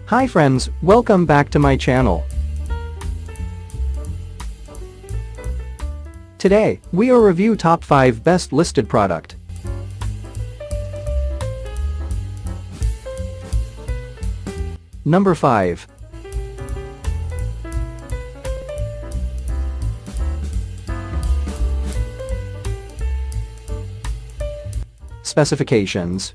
Hi friends, welcome back to my channel. Today, we will review top 5 best listed product. Number 5. Specifications.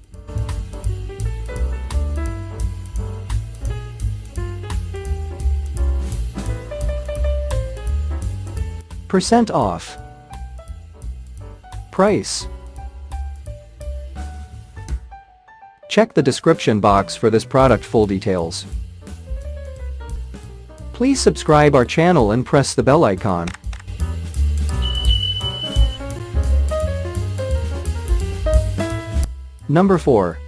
Percent off. Price. Check the description box for this product full details. Please subscribe our channel and press the bell icon. Number 4.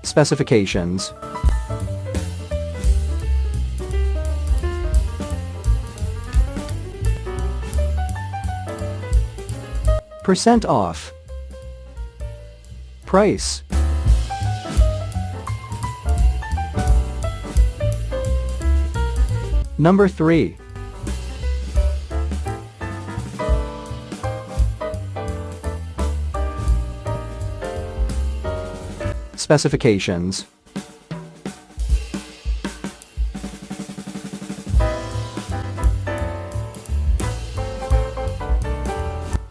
Specifications. Percent off. Price. Number 3. Specifications.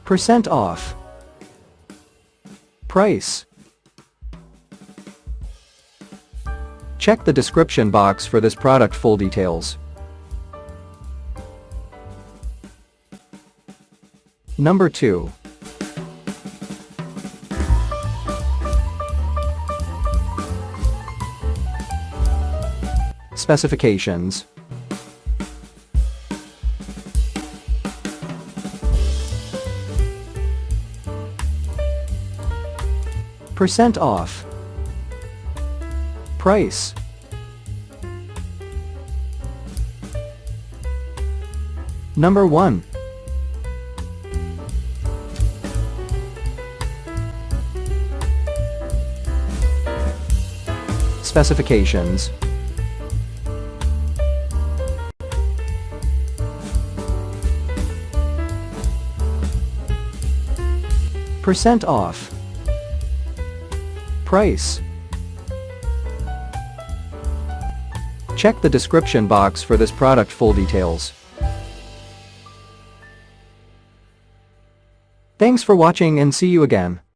Percent off. Price. Check the description box for this product full details. Number 2. Specifications. Percent off. Price. Number 1. Specifications. Percent off. Price. Check the description box for this product full details. Thanks for watching and see you again.